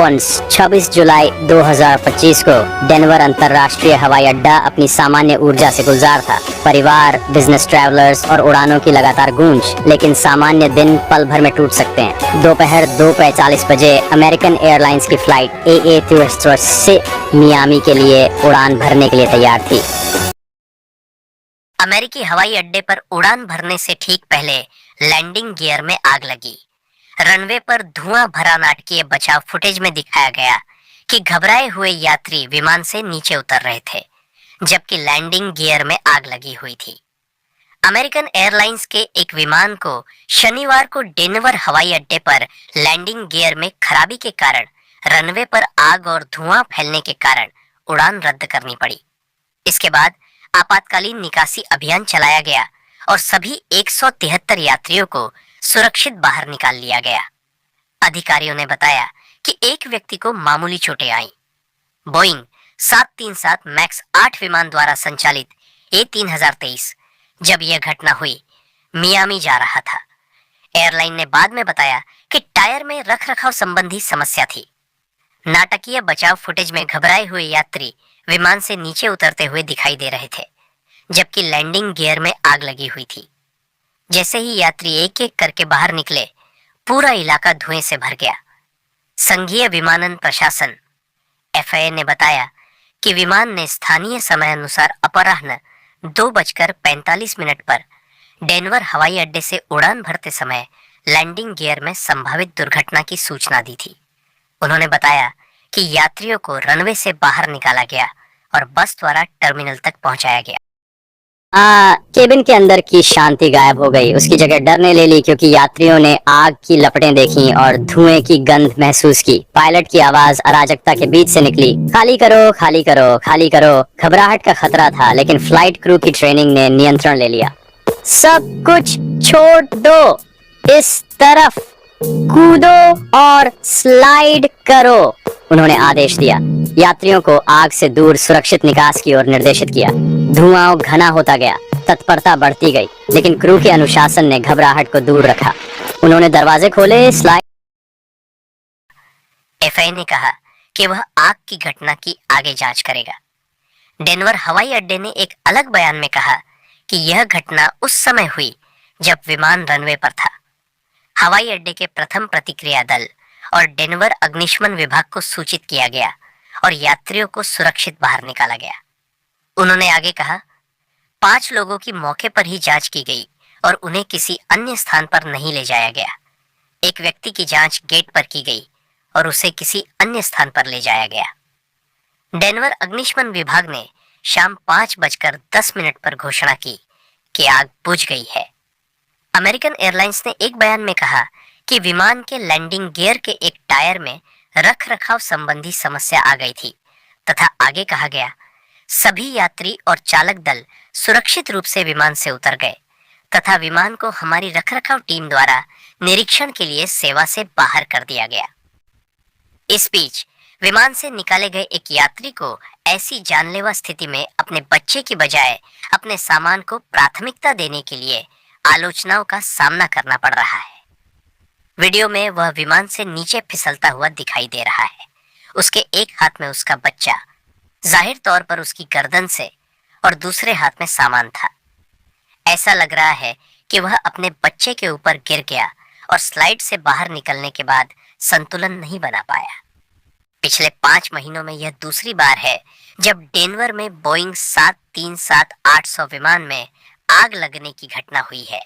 Friends, 26 जुलाई 2025 को Denver अंतर्राष्ट्रीय हवाई अड्डा अपनी सामान्य ऊर्जा से गुलजार था। परिवार, बिजनेस ट्रैवलर्स और उड़ानों की लगातार गूंज। लेकिन सामान्य दिन पल भर में टूट सकते हैं। दोपहर 2:45 बजे अमेरिकन एयरलाइंस की फ्लाइट AA320 से मियामी के लिए उड़ान भरने के लिए तैयार थी। अमेरिकी हवाई अड्डे पर उड़ान भरने से ठीक पहले लैंडिंग गियर में आग लगी। रनवे पर धुआं भरा नाटकीय बचाव फुटेज में दिखाया गया कि घबराए हुए यात्री विमान से नीचे उतर रहे थे, जबकि लैंडिंग गियर में आग लगी हुई थी। अमेरिकन एयरलाइंस के एक विमान को शनिवार को डेनवर हवाई अड्डे पर लैंडिंग गियर में खराबी के कारण रनवे पर आग और धुआं फैलने के कारण उड़ान रद्द करनी पड़ी। इसके बाद आपातकालीन निकासी अभियान चलाया गया और सभी 173 यात्रियों को सुरक्षित बाहर निकाल लिया गया। अधिकारियों ने बताया कि एक व्यक्ति को मामूली चोटें आईं। बोइंग 737 मैक्स 8 विमान द्वारा संचालित A3023 जब यह घटना हुई मियामी जा रहा था। एयरलाइन ने बाद में बताया कि टायर में रखरखाव संबंधी समस्या थी। नाटकीय बचाव फुटेज में घबराए हुए यात्री विमान से नीचे उतरते हुए दिखाई दे रहे थे, जबकि लैंडिंग गियर में आग लगी हुई थी। जैसे ही यात्री एक एक करके बाहर निकले, पूरा इलाका धुएं से भर गया। संघीय विमानन प्रशासन FAA ने बताया कि विमान ने स्थानीय समय अनुसार अपराह्न 2:45 पर डेनवर हवाई अड्डे से उड़ान भरते समय लैंडिंग गियर में संभावित दुर्घटना की सूचना दी थी। उन्होंने बताया कि यात्रियों को रनवे से बाहर निकाला गया और बस द्वारा टर्मिनल तक पहुंचाया गया। केबिन के अंदर की शांति गायब हो गई। उसकी जगह डर ने ले ली, क्योंकि यात्रियों ने आग की लपटें देखी और धुएं की गंध महसूस की। पायलट की आवाज अराजकता के बीच से निकली, खाली करो, खाली करो, खाली करो। घबराहट का खतरा था, लेकिन फ्लाइट क्रू की ट्रेनिंग ने नियंत्रण ले लिया। सब कुछ छोड़ दो, इस तरफ कूदो और स्लाइड करो, उन्होंने आदेश दिया। यात्रियों को आग से दूर सुरक्षित निकास की ओर निर्देशित किया। धुआं घना होता गया, तत्परता बढ़ती गई, लेकिन क्रू के अनुशासन ने घबराहट को दूर रखा। उन्होंने दरवाजे खोले, स्लाइड। FAA ने कहा कि वह आग की घटना की आगे जांच करेगा। डेनवर हवाई अड्डे ने एक अलग बयान में कहा कि यह घटना उस समय हुई जब विमान रनवे पर था। हवाई अड्डे के प्रथम प्रतिक्रिया दल और डेनवर अग्निशमन विभाग को सूचित किया गया और यात्रियों को सुरक्षित बाहर निकाला गया। उन्होंने आगे कहा, 5 लोगों की मौके पर ही जांच की गई और उन्हें किसी अन्य स्थान पर नहीं ले जाया गया। एक व्यक्ति की जांच गेट पर की गई और उसे किसी अन्य स्थान पर ले जाया गया। डेनवर अग्निशमन विभाग ने शाम 5:10 पर घोषणा की कि आग बुझ गई है। अमेरिकन एयरलाइंस ने एक बयान में कहा कि विमान के लैंडिंग गियर के एक टायर में रखरखाव संबंधी समस्या आ गई थी, तथा आगे कहा गया, सभी यात्री और चालक दल सुरक्षित रूप से विमान से उतर गए तथा विमान को हमारी रखरखाव टीम द्वारा निरीक्षण के लिए सेवा से बाहर कर दिया गया। इस बीच विमान से निकाले गए एक यात्री को ऐसी जानलेवा स्थिति में अपने बच्चे की बजाय अपने सामान को प्राथमिकता देने के लिए आलोचनाओं का सामना करना पड़ रहा है। वीडियो में वह विमान से नीचे फिसलता हुआ दिखाई दे रहा है। उसके एक हाथ में उसका बच्चा, जाहिर तौर पर उसकी गर्दन से, और दूसरे हाथ में सामान था। ऐसा लग रहा है कि वह अपने बच्चे के ऊपर गिर गया और स्लाइड से बाहर निकलने के बाद संतुलन नहीं बना पाया। पिछले 5 महीनों में यह दूसरी बार है जब डेनवर में बोइंग 737-800 विमान में आग लगने की घटना हुई है।